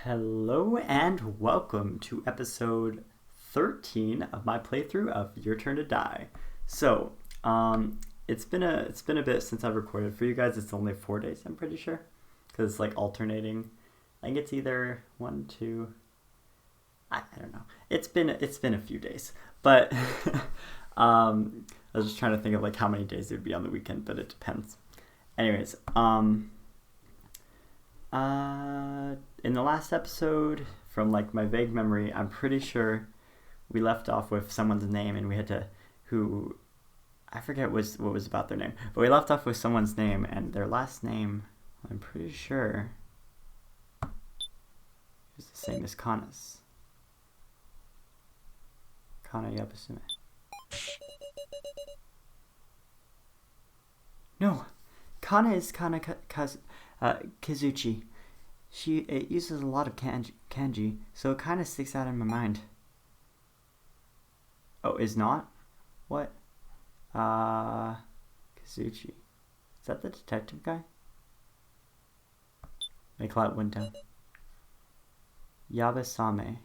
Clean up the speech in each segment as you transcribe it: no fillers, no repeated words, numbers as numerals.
Hello and welcome to episode 13 of my playthrough of Your Turn to Die. So, it's been a bit since I've recorded. For you guys, it's only 4 days, I'm pretty sure, because it's like alternating. I think it's either 1, 2. I don't know. It's been a few days, but I was just trying to think of like how many days it would be on the weekend, but it depends. Anyways, in the last episode, from like my vague memory, I'm pretty sure we left off with someone's name, and we had to, I forget what was about their name, but we left off with someone's name, and their last name, I'm pretty sure, is the same as Kana's. Kana Yabasume. No, Kana is Kizuchi. It uses a lot of kanji, so it kind of sticks out in my mind. Oh, is not? What? Kizuchi. Is that the detective guy? Make that one down. Yabusame.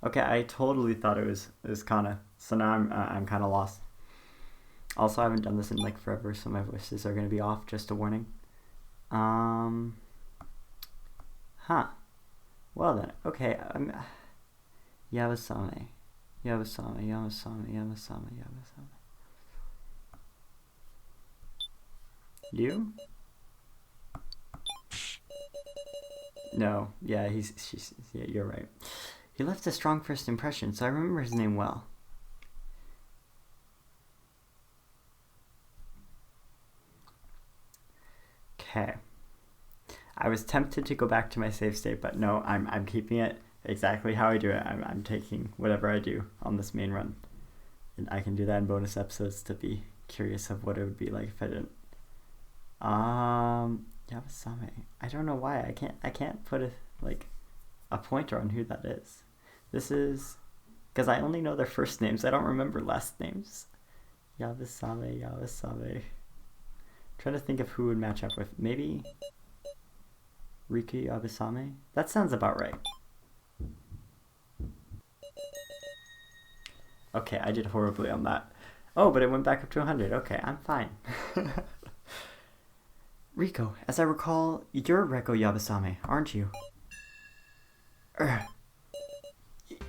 Okay, I totally thought it was Kana, so now I'm kind of lost. Also, I haven't done this in like forever, so my voices are going to be off, just a warning. Well then, okay, Yabusame. You? No, yeah, yeah, you're right. He left a strong first impression, so I remember his name well. Okay. I was tempted to go back to my save state, but no, I'm keeping it exactly how I do it. I'm taking whatever I do on this main run. And I can do that in bonus episodes to be curious of what it would be like if I didn't. Yabusame. I don't know why. I can't put a pointer on who that is. This is because I only know their first names. I don't remember last names. Yabusame. Trying to think of who would match up with. Maybe Riki Yabusame? That sounds about right. Okay, I did horribly on that. Oh, but it went back up to 100. Okay, I'm fine. Riko, as I recall, you're Reko Yabusame, aren't you?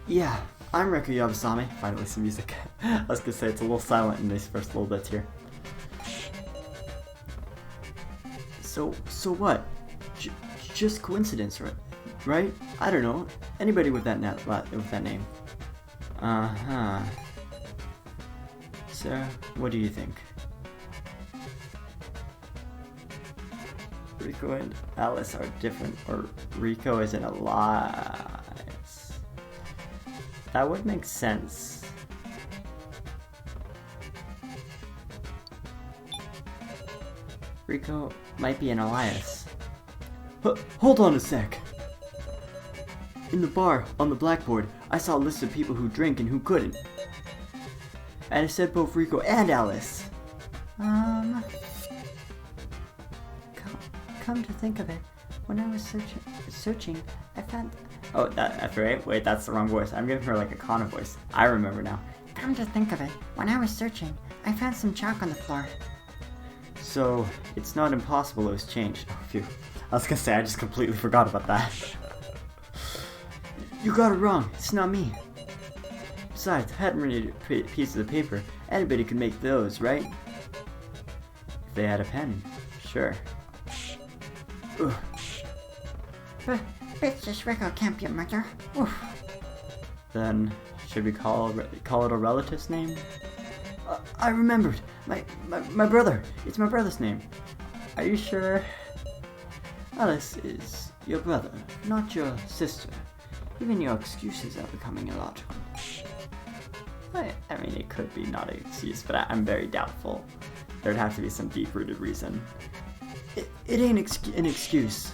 Yeah, I'm Reko Yabusame. Finally some music. I was gonna say it's a little silent in these first little bits here. So what? Just coincidence, right? I don't know. Anybody with that name. Uh-huh. So, what do you think? Riko and Alice are different, or Riko is in alliance. That would make sense. Riko might be an alliance. Hold on a sec. In the bar, on the blackboard, I saw a list of people who drink and who couldn't. And it said both Riko and Alice. Come to think of it, when I was searching, I found... Oh, wait, that's the wrong voice. I'm giving her like a Kana voice. I remember now. Come to think of it, when I was searching, I found some chalk on the floor. So, it's not impossible it was changed. Oh, phew. I was gonna say, I just completely forgot about that. You got it wrong. It's not me. Besides, handwritten pieces of paper. Anybody could make those, right? If they had a pen, sure. Ugh. But this Riko can't be a murder. Oof. Then, should we call it a relative's name? I remembered. My brother. It's my brother's name. Are you sure? Alice is your brother, not your sister. Even your excuses are becoming illogical. I mean, it could be not an excuse, but I'm very doubtful. There'd have to be some deep-rooted reason. It ain't an excuse.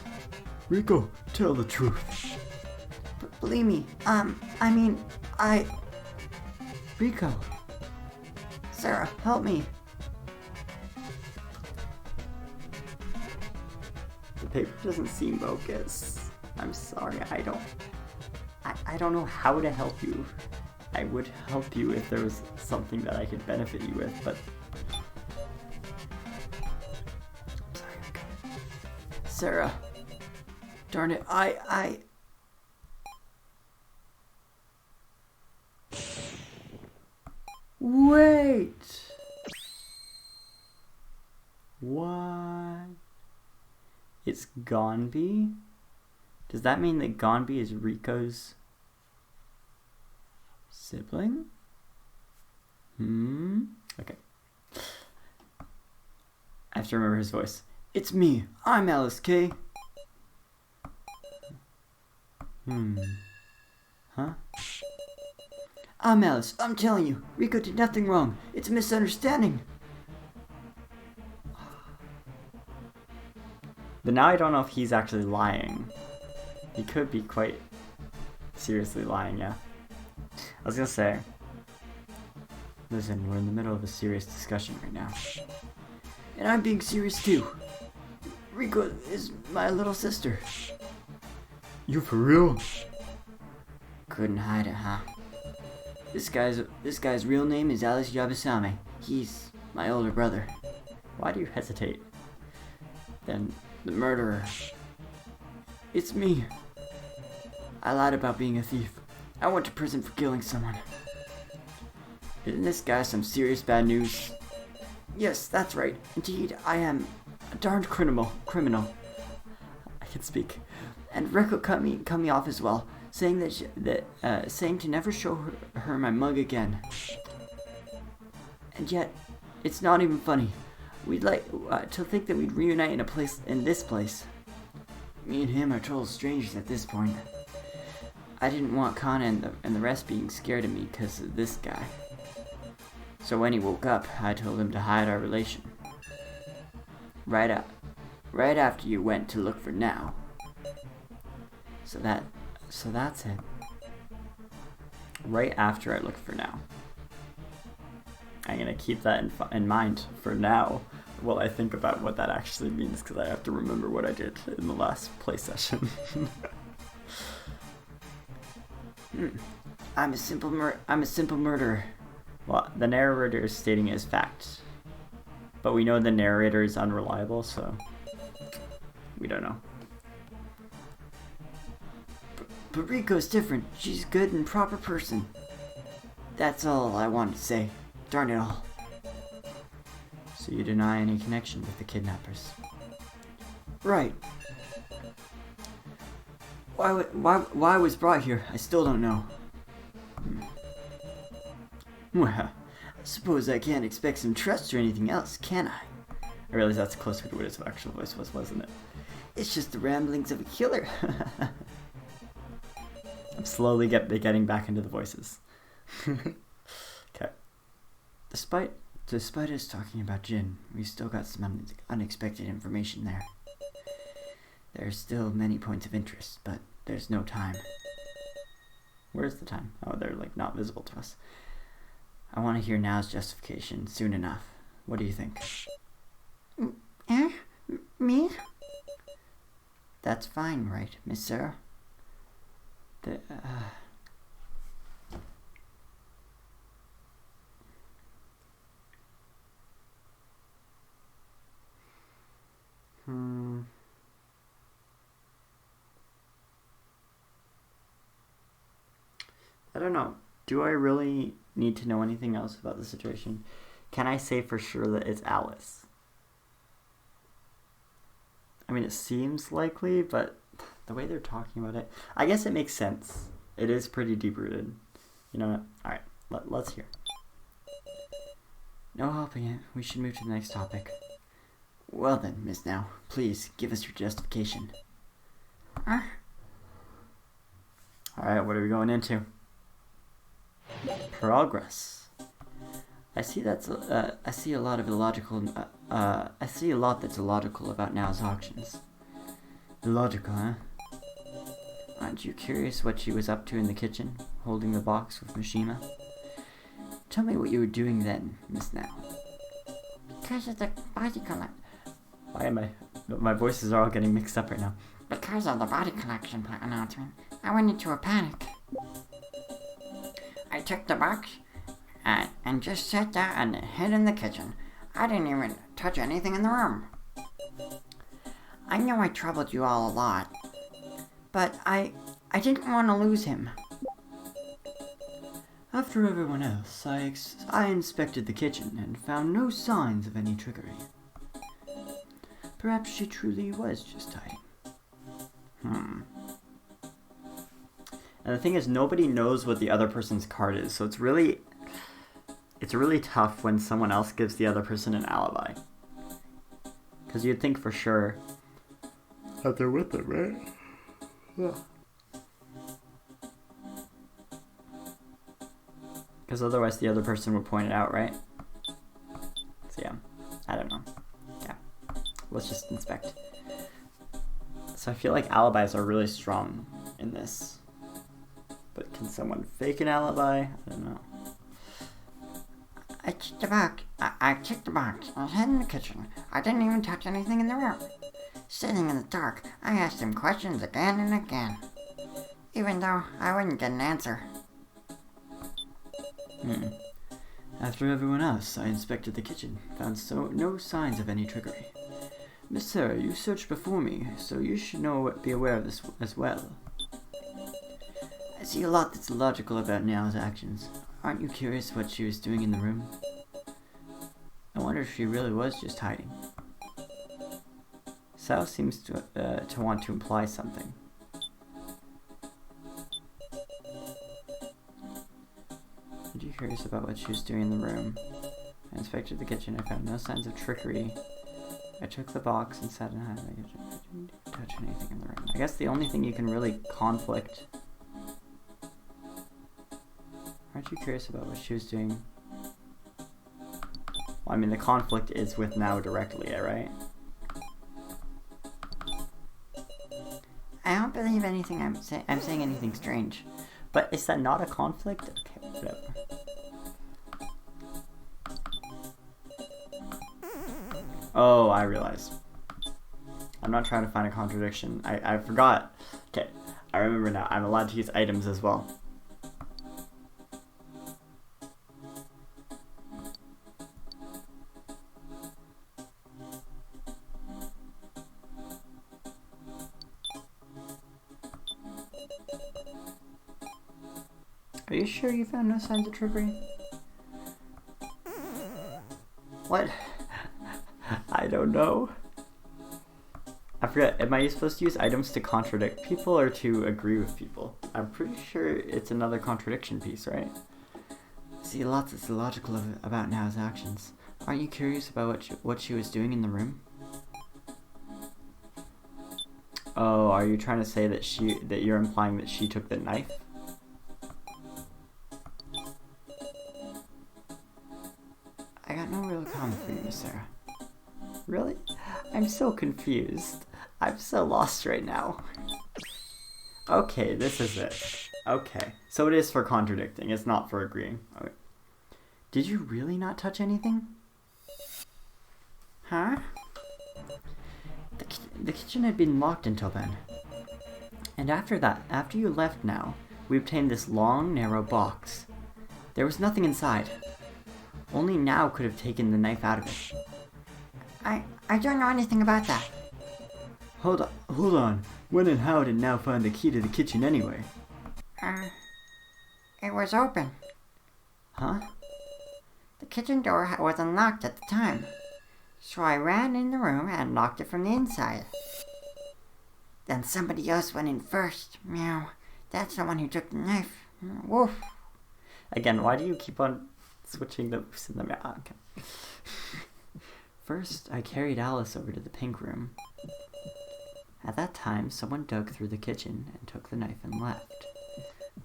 Riko, tell the truth. Believe me, Riko. Sarah, help me. paper doesn't seem bogus. I'm sorry, I don't know how to help you. I would help you if there was something that I could benefit you with, but... I'm sorry, Rico. Sarah. Darn it, Wait! What? It's Gonby? Does that mean that Gonby is Rico's sibling? Okay. I have to remember his voice. It's me. I'm Alice K. Huh? I'm Alice. I'm telling you, Rico did nothing wrong. It's a misunderstanding. But now I don't know if he's actually lying. He could be quite seriously lying, yeah. I was gonna say, listen, we're in the middle of a serious discussion right now. And I'm being serious too. Rico is my little sister. You for real? Couldn't hide it, huh? This guy's real name is Alice Yabusame. He's my older brother. Why do you hesitate? Then the murderer. It's me. I lied about being a thief. I went to prison for killing someone. Isn't this guy some serious bad news? Yes, that's right. Indeed, I am a darned criminal. I can speak. And Rico cut me off as well, saying saying to never show her my mug again. And yet, it's not even funny. We'd like to think that we'd reunite in this place. Me and him are total strangers at this point. I didn't want Kana and the rest being scared of me because of this guy. So when he woke up, I told him to hide our relation. Right after you went to look for Now. So that's it. Right after I looked for Now. I'm gonna keep that in mind for now while I think about what that actually means, because I have to remember what I did in the last play session. I'm a simple murderer. Well, the narrator is stating it as fact, but we know the narrator is unreliable, so we don't know. But Rico's different. She's a good and proper person. That's all I wanted to say. Darn it all. So you deny any connection with the kidnappers? Right. Why I was brought here, I still don't know. Well, I suppose I can't expect some trust or anything else, can I? I realize that's closer to what his actual voice was, wasn't it? It's just the ramblings of a killer. I'm slowly getting back into the voices. Okay. Despite us talking about Jin, we've still got some unexpected information there. There are still many points of interest, but there's no time. Where's the time? Oh, they're like not visible to us. I want to hear Now's justification soon enough. What do you think? Me? That's fine, right, Miss Sarah? I don't know. Do I really need to know anything else about the situation? Can I say for sure that it's Alice? I mean, it seems likely, but the way they're talking about it, I guess it makes sense. It is pretty deep-rooted. You know what? Alright, let's hear. No helping it. We should move to the next topic. Well then, Miss Now, please give us your justification. Alright, what are we going into? Progress. I see that's I see a lot that's illogical about Now's actions. Illogical, huh? Aren't you curious what she was up to in the kitchen, holding the box with Mishima? Tell me what you were doing then, Miss Now. Because of the body color. Why am I My voices are all getting mixed up right now. Because of the body collection announcement, I went into a panic. I took the box and just sat there and hid in the kitchen. I didn't even touch anything in the room. I know I troubled you all a lot, but I didn't want to lose him. After everyone else, I inspected the kitchen and found no signs of any trickery. Perhaps she truly was just hiding. And the thing is, nobody knows what the other person's card is, so it's really tough when someone else gives the other person an alibi. Because you'd think for sure that they're with it, right? Yeah. Because otherwise the other person would point it out, right? So yeah, I don't know. Yeah, let's just inspect. So I feel like alibis are really strong in this. But can someone fake an alibi? I don't know. I checked the box. I checked the box. I was hid in the kitchen. I didn't even touch anything in the room. Sitting in the dark, I asked him questions again and again, even though I wouldn't get an answer. After everyone else, I inspected the kitchen, found no signs of any trickery. Miss Sarah, you searched before me, so you should be aware of this as well. I see a lot that's illogical about Niao's actions. Aren't you curious what she was doing in the room? I wonder if she really was just hiding. Sao seems to want to imply something. Are you curious about what she was doing in the room? I inspected the kitchen. I found no signs of trickery. I took the box and sat in the kitchen. I didn't touch anything in the room. I guess the only thing you can really conflict. Aren't you curious about what she was doing? Well, I mean, the conflict is with Now directly, right? I don't believe anything I'm saying anything strange. But is that not a conflict? Okay, whatever. Oh, I realize. I'm not trying to find a contradiction. I forgot. Okay, I remember now. I'm allowed to use items as well. Are you sure you found no signs of trickery? What? I don't know. I forget, am I supposed to use items to contradict people or to agree with people? I'm pretty sure it's another contradiction piece, right? See, lots that's illogical about Nao's actions. Aren't you curious about what she was doing in the room? Oh, are you trying to say that you're implying that she took the knife? I got no real comment for you, Miss Sarah. Really? I'm so confused. I'm so lost right now. Okay, this is it. Okay, so it is for contradicting. It's not for agreeing. Okay. Did you really not touch anything? Huh? The kitchen had been locked until then. And after you left Now, we obtained this long, narrow box. There was nothing inside. Only Now could have taken the knife out of it. I don't know anything about that. Hold on. When and how did Now find the key to the kitchen anyway? It was open. Huh? The kitchen door was unlocked at the time. So I ran in the room and locked it from the inside. Then somebody else went in first. Meow. That's the one who took the knife. Woof. Again, why do you keep on switching the moves in the mouth? Okay. First, I carried Alice over to the pink room. At that time, someone dug through the kitchen and took the knife and left.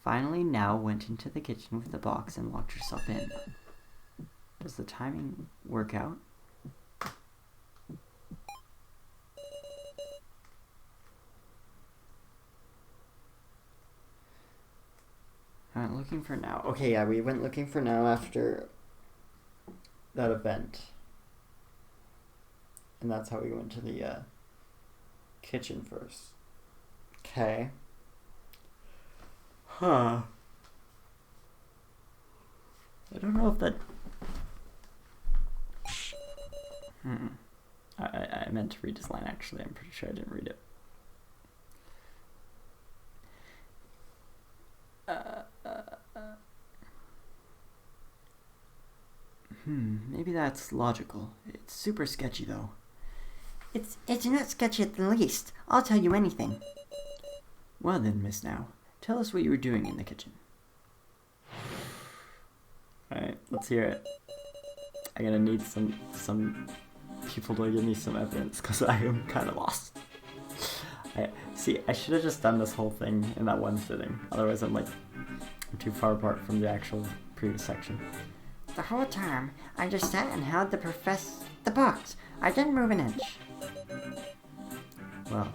Finally, Now went into the kitchen with the box and locked herself in. Does the timing work out? I went looking for Now. Okay, yeah, we went looking for Now after that event. And that's how we went to the kitchen first. Okay. Huh. I don't know if that... I meant to read this line, actually. I'm pretty sure I didn't read it. Maybe that's logical. It's super sketchy, though. It's not sketchy at the least. I'll tell you anything. Well then, Miss Now, tell us what you were doing in the kitchen. Alright, let's hear it. I'm gonna need some people to give me some evidence, because I am kind of lost. I should have just done this whole thing in that one sitting. Otherwise I'm too far apart from the actual previous section. The whole time, I just sat and held the box. I didn't move an inch. Well,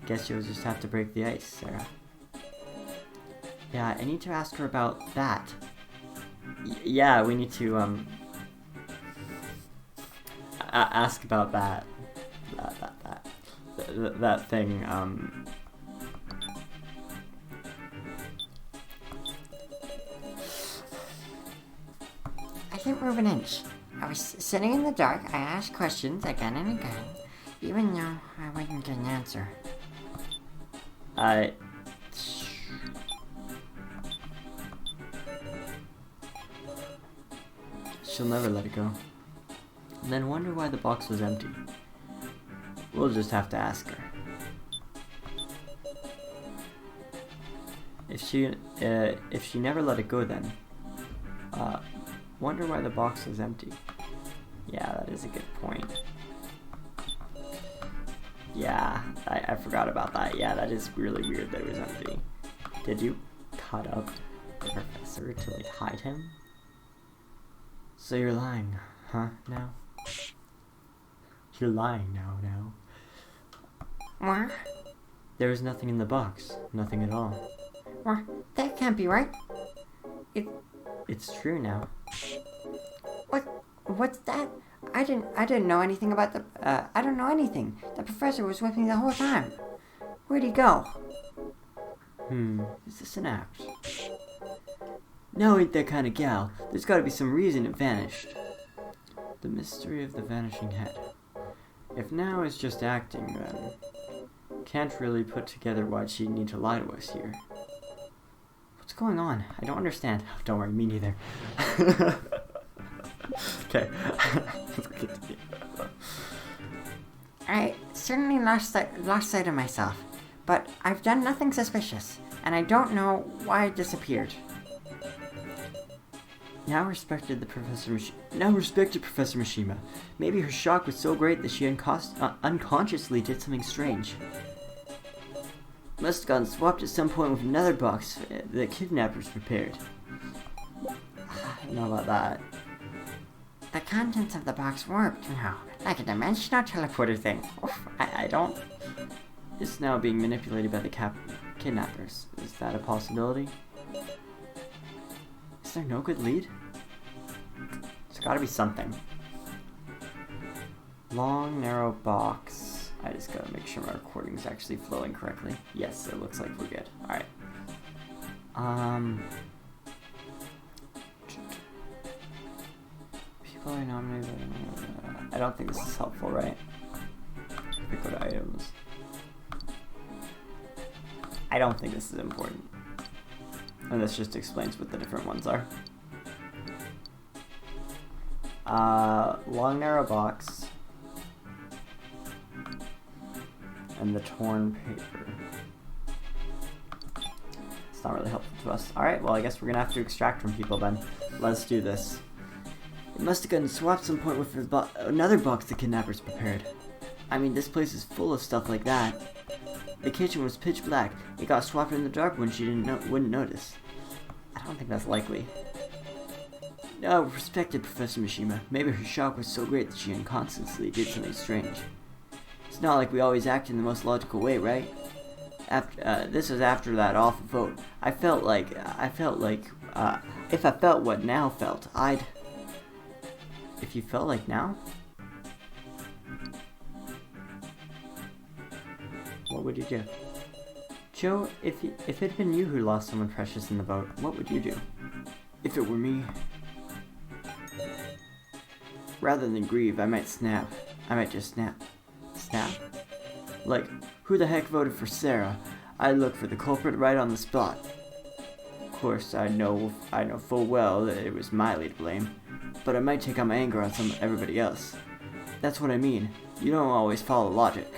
guess you'll just have to break the ice, Sarah. Yeah, I need to ask her about that. Yeah, we need to, ask about that thing, I didn't move an inch. I was sitting in the dark. I asked questions again and again, even though I wouldn't get an answer. She'll never let it go. And then wonder why the box was empty. We'll just have to ask her. If she never let it go, then wonder why the box was empty. Yeah, that is a good point. Yeah, I forgot about that. Yeah, that is really weird that it was empty. Did you cut up the professor to hide him? So you're lying, huh, now? You're lying now. What? There was nothing in the box. Nothing at all. What? That can't be right. It's true now. What's that? I didn't know anything about I don't know anything. The professor was with me the whole time. Where'd he go? Is this an act? No, ain't that kind of gal. There's gotta be some reason it vanished. The mystery of the vanishing head. If now is just acting, then can't really put together why she'd need to lie to us here. What's going on? I don't understand. Oh, don't worry, me neither. Okay. I certainly lost sight of myself, but I've done nothing suspicious, and I don't know why I disappeared. Now respected Professor Mishima. Maybe her shock was so great that she unconsciously did something strange. Must have gotten swapped at some point with another box the kidnappers prepared. I don't know about that. The contents of the box warped, like a dimensional teleporter thing. Oof, I don't... It's now being manipulated by the kidnappers. Is that a possibility? Is there no good lead? There's gotta be something. Long, narrow box. I just gotta make sure my recording's actually flowing correctly. Yes, it looks like we're good. Alright. People are nominated. I don't think this is helpful, right? If we go to items. I don't think this is important. And this just explains what the different ones are. Long narrow box. And the torn paper. It's not really helpful to us. Alright, well I guess we're gonna have to extract from people then. Let's do this. It must have gotten swapped some point with another box the kidnappers prepared. I mean, this place is full of stuff like that. The kitchen was pitch black. It got swapped in the dark when she wouldn't notice. I don't think that's likely. No, respected Professor Mishima. Maybe her shock was so great that she unconsciously did something strange. It's not like we always act in the most logical way, right? This was after that awful vote. I felt like, if I felt what Now felt, I'd... If you felt like Now? what would you do? Joe, if it had been you who lost someone precious in the vote, what would you do? If it were me... Rather than grieve, I might snap. I might just snap. Snap? Like, who the heck voted for Sarah? I'd look for the culprit right on the spot. Of course, I know full well that it was Miley to blame, but I might take out my anger on everybody else. That's what I mean. You don't always follow logic.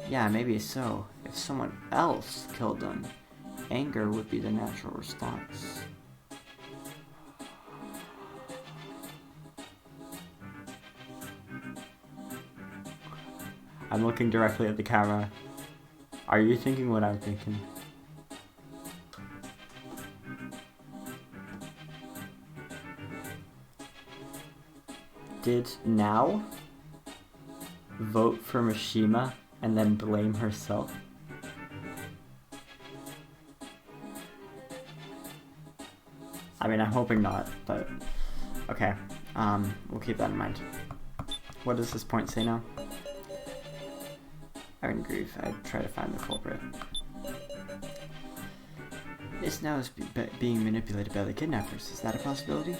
Yeah, maybe so. If someone else killed them, anger would be the natural response. I'm looking directly at the camera. Are you thinking what I'm thinking? Did Now vote for Mishima and then blame herself? I mean, I'm hoping not, but okay. We'll keep that in mind. What does this point say now? I wouldn't grieve. I'd try to find the culprit. Miss Now is being manipulated by the kidnappers. Is that a possibility?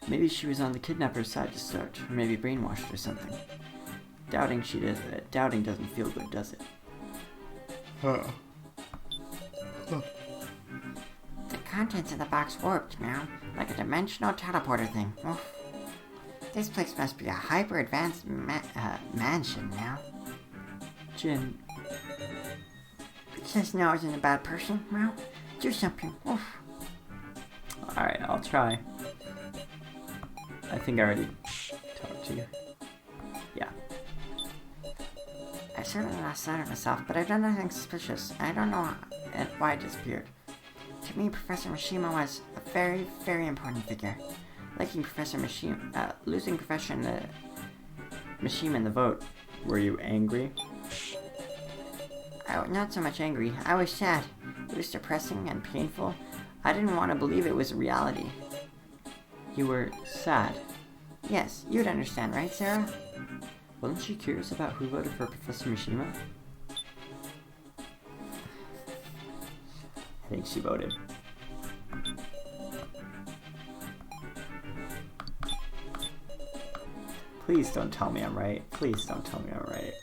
Maybe she was on the kidnapper's side to start, or maybe brainwashed or something. Doubting doesn't feel good, does it? The contents of the box warped now, like a dimensional teleporter thing. Oof. This place must be a hyper-advanced mansion now. Jin. Princess Now isn't a bad person, well, do something. Oof. Alright, I'll try. I think I already talked to you. Yeah. I certainly lost sight of myself, but I've done nothing suspicious. I don't know why it disappeared. To me, Professor Mishima was a very, very important figure. Losing Professor Mishima in the vote. Were you angry? Not so much angry. I was sad. It was depressing and painful. I didn't want to believe it was reality. You were sad? Yes, you'd understand, right, Sarah? Wasn't she curious about who voted for Professor Mishima? I think she voted. Please don't tell me I'm right. Please don't tell me I'm right.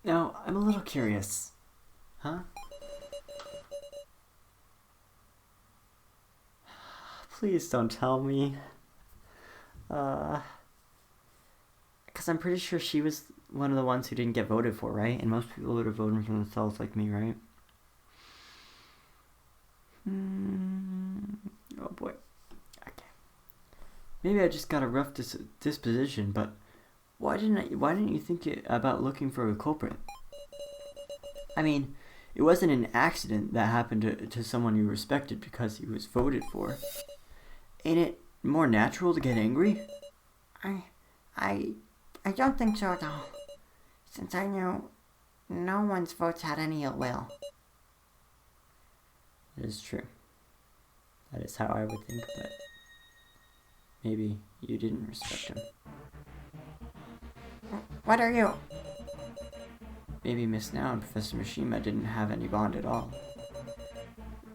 No, I'm a little curious. Huh? Please don't tell me. Because I'm pretty sure she was one of the ones who didn't get voted for, right? And most people would have voted for themselves like me, right? Oh boy. Okay. Maybe I just got a rough disposition, but why didn't you think about looking for a culprit? I mean, it wasn't an accident that happened to someone you respected because he was voted for. Ain't it more natural to get angry? I don't think so at all. Since I knew no one's votes had any ill will. That is true. That is how I would think, but maybe you didn't respect him. What are you? Maybe Miss Now and Professor Mishima didn't have any bond at all.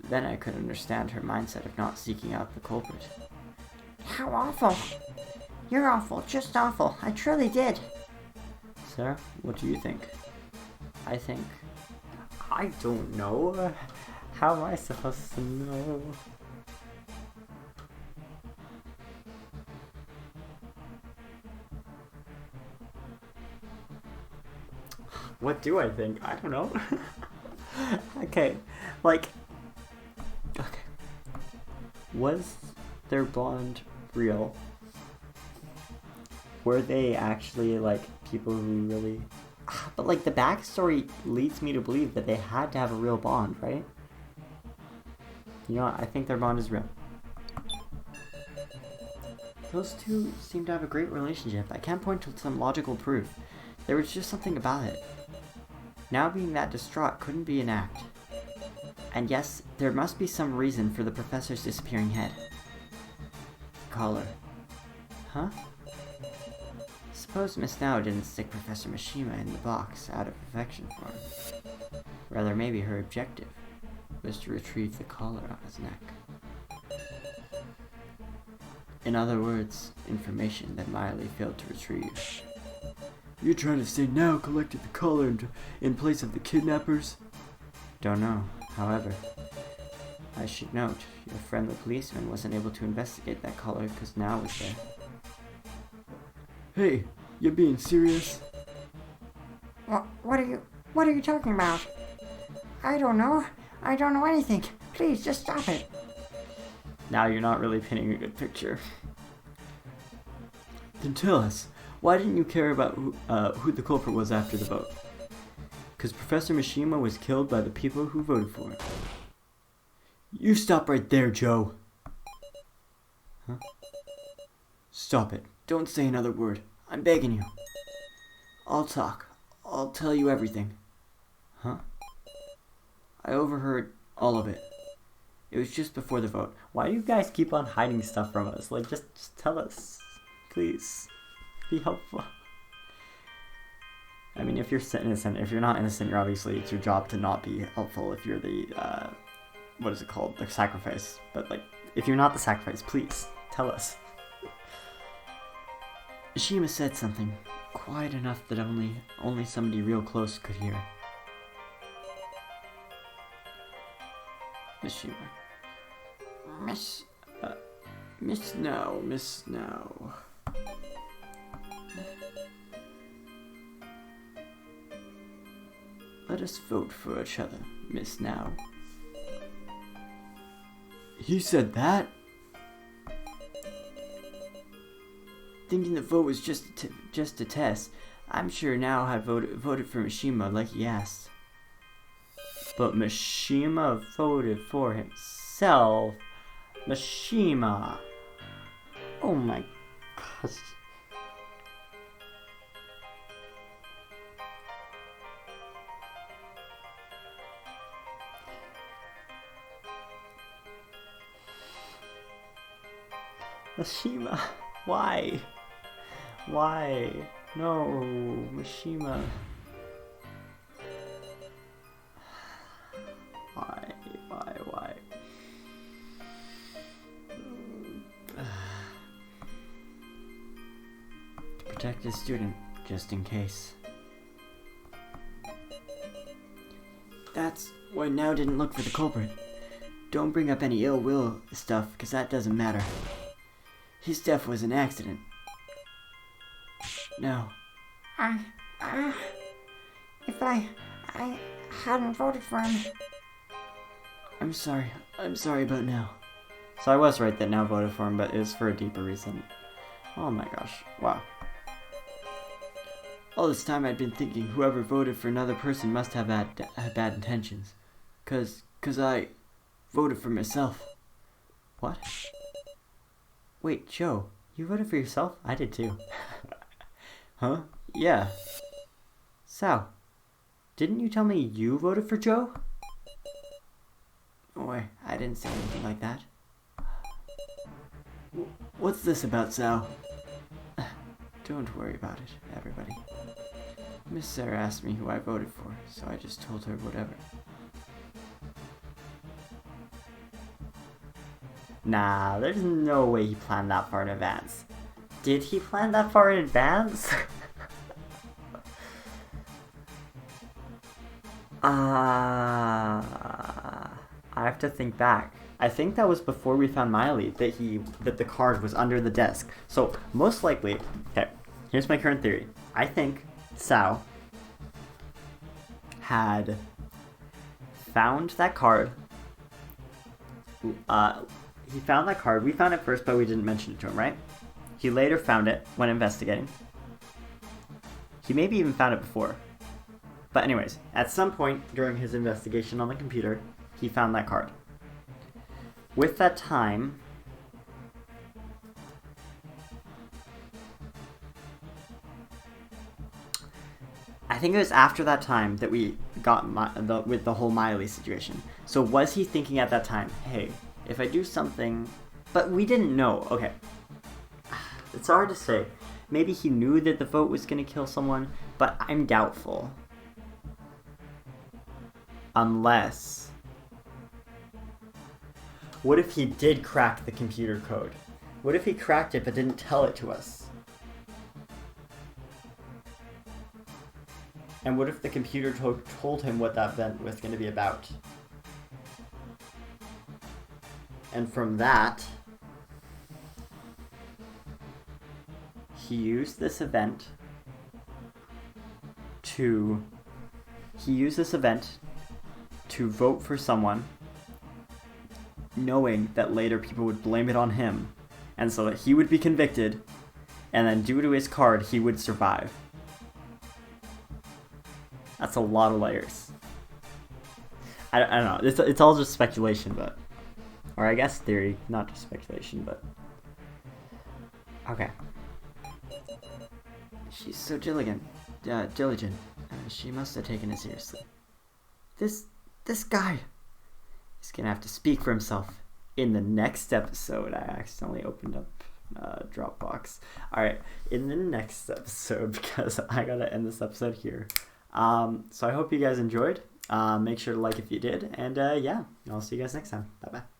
Then I could understand her mindset of not seeking out the culprit. How awful. You're awful, just awful. I truly did. Sarah, what do you think? I don't know. How am I supposed to know? What do I think? I don't know. Okay, okay. Was their bond real? Were they actually, people who really... But, the backstory leads me to believe that they had to have a real bond, right? You know what? I think their bond is real. Those two seem to have a great relationship. I can't point to some logical proof. There was just something about it. Now being that distraught couldn't be an act. And yes, there must be some reason for the professor's disappearing head. Collar. Huh? suppose Miss Now didn't stick Professor Mishima in the box out of affection for him. Rather, maybe her objective was to retrieve the collar on his neck. In other words, information that Miley failed to retrieve. You're trying to say Now collected the collar in place of the kidnappers? Don't know. However, I should note, your friend the policeman wasn't able to investigate that collar because Now was there. Hey, you're being serious? What are you talking about? I don't know. I don't know anything. Please, just stop it. Now you're not really painting a good picture. Then tell us, why didn't you care about who the culprit was after the vote? Because Professor Mishima was killed by the people who voted for him. You stop right there, Joe. Huh? Stop it. Don't say another word. I'm begging you. I'll talk. I'll tell you everything. Huh? I overheard all of it. It was just before the vote. Why do you guys keep on hiding stuff from us? Like, just tell us. Please. Be helpful. I mean, if you're innocent, if you're not innocent, you're obviously, it's your job to not be helpful if you're the, what is it called? The sacrifice. But, like, if you're not the sacrifice, please, tell us. Mishima said something, quiet enough that only somebody real close could hear. Mishima. Miss Now. Let us vote for each other, Miss Now. He said that? Thinking the vote was just a test, I'm sure Now had voted for Mishima like he asked. But Mishima voted for himself. Mishima. Oh my gosh. Mishima, why? Why? No, Mishima. Why? To protect his student, just in case. That's why Now didn't look for the culprit. Don't bring up any ill will stuff, because that doesn't matter. His death was an accident. No. If I hadn't voted for him. I'm sorry about Now. So I was right that Now voted for him, but it was for a deeper reason. Oh my gosh, wow. All this time I'd been thinking whoever voted for another person must have had bad intentions. Cause I voted for myself. What? Wait, Joe, you voted for yourself? I did too. Huh? Yeah. Sal, didn't you tell me you voted for Joe? Boy, I didn't say anything like that. What's this about, Sal? Don't worry about it, everybody. Miss Sarah asked me who I voted for, so I just told her whatever. Nah, there's no way he planned that far in advance. Did he plan that far in advance? I have to think back. I think that was before we found Miley, that the card was under the desk. So, most likely, okay, here's my current theory. I think Sao had found that card. He found that card. We found it first, but we didn't mention it to him, right? He later found it when investigating. He maybe even found it before. But anyways, at some point during his investigation on the computer, he found that card. With that time, I think it was after that time that we got with the whole Miley situation. So was he thinking at that time, hey, if I do something, but we didn't know. Okay, it's hard to say. Maybe he knew that the vote was going to kill someone, but I'm doubtful. Unless... What if he did crack the computer code? What if he cracked it but didn't tell it to us? And what if the computer told him what that event was going to be about? And from that, he used this event to vote for someone, knowing that later people would blame it on him, and so that he would be convicted, and then due to his card, he would survive. That's a lot of layers. I don't know. It's all just speculation, but... Or I guess theory, not just speculation, but... Okay. She's so diligent. She must have taken it seriously. This guy is gonna have to speak for himself in the next episode. I accidentally opened up Dropbox. Alright, in the next episode, because I gotta end this episode here. So I hope you guys enjoyed. Make sure to like if you did. And yeah, I'll see you guys next time. Bye-bye.